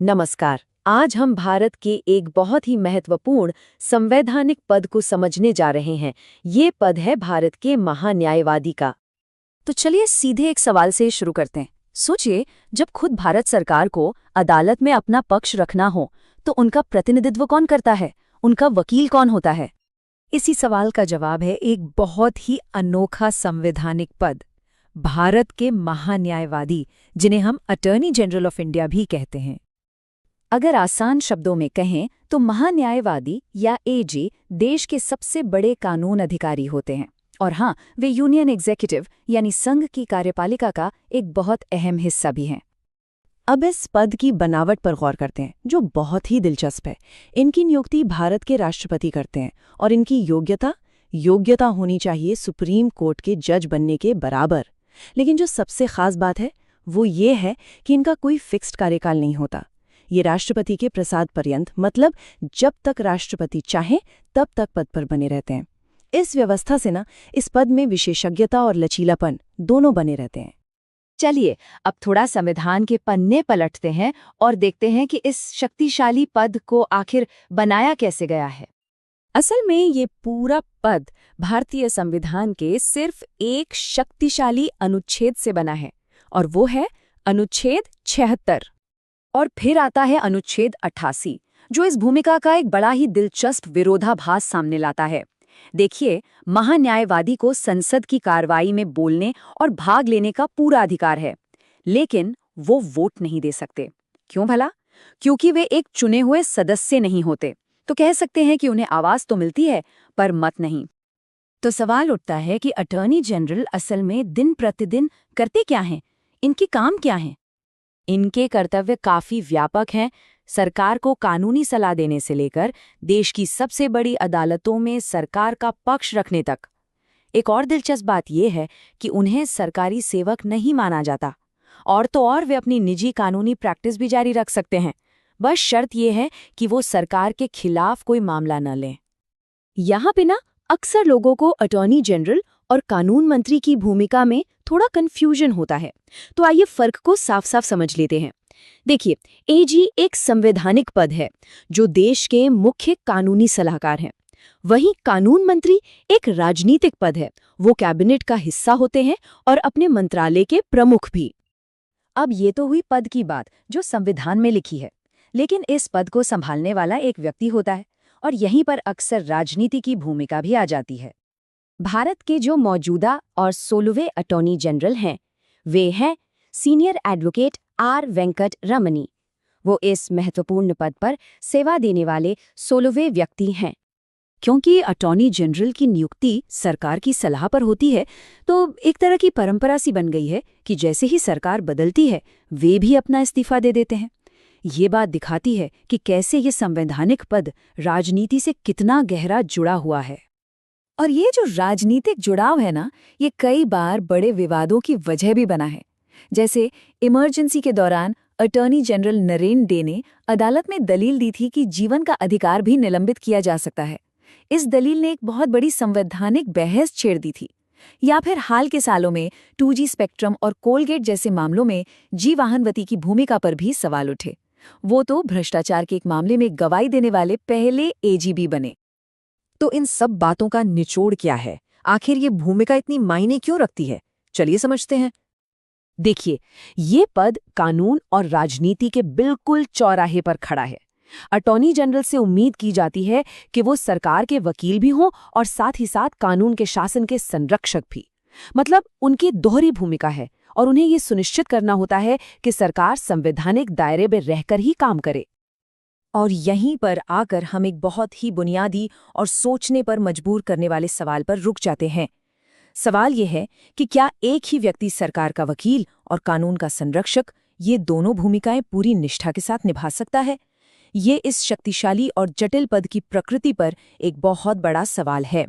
नमस्कार। आज हम भारत के एक बहुत ही महत्वपूर्ण संवैधानिक पद को समझने जा रहे हैं। ये पद है भारत के महान्यायवादी का। तो चलिए सीधे एक सवाल से शुरू करते हैं। सोचिए, जब खुद भारत सरकार को अदालत में अपना पक्ष रखना हो तो उनका प्रतिनिधित्व कौन करता है, उनका वकील कौन होता है? इसी सवाल का जवाब है एक बहुत ही अनोखा संवैधानिक पद, भारत के महान्यायवादी, जिन्हें हम अटॉर्नी जनरल ऑफ इंडिया भी कहते हैं। अगर आसान शब्दों में कहें तो महान्यायवादी या एजी देश के सबसे बड़े कानून अधिकारी होते हैं। और हाँ, वे यूनियन एग्जीक्यूटिव यानी संघ की कार्यपालिका का एक बहुत अहम हिस्सा भी हैं। अब इस पद की बनावट पर गौर करते हैं, जो बहुत ही दिलचस्प है। इनकी नियुक्ति भारत के राष्ट्रपति करते हैं और इनकी योग्यता होनी चाहिए सुप्रीम कोर्ट के जज बनने के बराबर। लेकिन जो सबसे खास बात है वो ये है कि इनका कोई फिक्स्ड कार्यकाल नहीं होता। ये राष्ट्रपति के प्रसाद पर्यंत, मतलब जब तक राष्ट्रपति चाहे तब तक पद पर बने रहते हैं। इस व्यवस्था से इस पद में विशेषज्ञता और लचीलापन दोनों बने रहते हैं। चलिए अब थोड़ा संविधान के पन्ने पलटते हैं और देखते हैं कि इस शक्तिशाली पद को आखिर बनाया कैसे गया है। असल में ये पूरा पद भारतीय संविधान के सिर्फ एक शक्तिशाली अनुच्छेद से बना है, और वो है अनुच्छेद 76। और फिर आता है अनुच्छेद 88, जो इस भूमिका का एक बड़ा ही दिलचस्प विरोधाभास सामने लाता है। देखिए, महान्यायवादी को संसद की कार्रवाई में बोलने और भाग लेने का पूरा अधिकार है, लेकिन वो वोट नहीं दे सकते। क्यों भला? क्योंकि वे एक चुने हुए सदस्य नहीं होते। तो कह सकते हैं कि उन्हें आवाज तो मिलती है, पर मत नहीं। तो सवाल उठता है कि अटॉर्नी जनरल असल में दिन प्रतिदिन करते क्या हैं? इनके काम क्या हैं? इनके कर्तव्य काफी व्यापक हैं। सरकार को कानूनी सलाह देने से लेकर देश की सबसे बड़ी अदालतों में सरकार का पक्ष रखने तक। एक और दिलचस्प बात यह है कि उन्हें सरकारी सेवक नहीं माना जाता, और तो और वे अपनी निजी कानूनी प्रैक्टिस भी जारी रख सकते हैं। बस शर्त यह है कि वो सरकार के खिलाफ कोई मामला न लें। यहाँ पे अक्सर लोगों को अटॉर्नी जनरल और कानून मंत्री की भूमिका में थोड़ा कंफ्यूजन होता है। तो आइए फर्क को साफ साफ समझ लेते हैं। देखिए, एजी एक संवैधानिक पद है जो देश के मुख्य कानूनी सलाहकार हैं। वहीं कानून मंत्री एक राजनीतिक पद है, वो कैबिनेट का हिस्सा होते हैं और अपने मंत्रालय के प्रमुख भी। अब ये तो हुई पद की बात जो संविधान में लिखी है, लेकिन इस पद को संभालने वाला एक व्यक्ति होता है, और यहीं पर अक्सर राजनीति की भूमिका भी आ जाती है। भारत के जो मौजूदा और 16वें अटॉर्नी जनरल हैं, वे हैं सीनियर एडवोकेट आर वेंकट रमनी। वो इस महत्वपूर्ण पद पर सेवा देने वाले 16वें व्यक्ति हैं। क्योंकि अटॉर्नी जनरल की नियुक्ति सरकार की सलाह पर होती है, तो एक तरह की परंपरा सी बन गई है कि जैसे ही सरकार बदलती है वे भी अपना इस्तीफा दे देते हैं। ये बात दिखाती है कि कैसे ये संवैधानिक पद राजनीति से कितना गहरा जुड़ा हुआ है। और ये जो राजनीतिक जुड़ाव है ये कई बार बड़े विवादों की वजह भी बना है। जैसे इमरजेंसी के दौरान अटॉर्नी जनरल नरेन डे ने अदालत में दलील दी थी कि जीवन का अधिकार भी निलंबित किया जा सकता है। इस दलील ने एक बहुत बड़ी संवैधानिक बहस छेड़ दी थी। या फिर हाल के सालों में 2G स्पेक्ट्रम और कोलगेट जैसे मामलों में जी वाहनवती की भूमिका पर भी सवाल उठे। वो तो भ्रष्टाचार के एक मामले में गवाही देने वाले पहले एजीबी बने। तो इन सब बातों का निचोड़ क्या है? आखिर ये भूमिका इतनी मायने क्यों रखती है? चलिए समझते हैं। देखिए, ये पद कानून और राजनीति के बिल्कुल चौराहे पर खड़ा है। अटॉर्नी जनरल से उम्मीद की जाती है कि वो सरकार के वकील भी हों और साथ ही साथ कानून के शासन के संरक्षक भी। मतलब उनकी दोहरी भूमिका है, और उन्हें ये सुनिश्चित करना होता है कि सरकार संवैधानिक दायरे में रहकर ही काम करे। और यहीं पर आकर हम एक बहुत ही बुनियादी और सोचने पर मजबूर करने वाले सवाल पर रुक जाते हैं। सवाल यह है कि क्या एक ही व्यक्ति सरकार का वकील और कानून का संरक्षक, ये दोनों भूमिकाएं पूरी निष्ठा के साथ निभा सकता है? ये इस शक्तिशाली और जटिल पद की प्रकृति पर एक बहुत बड़ा सवाल है।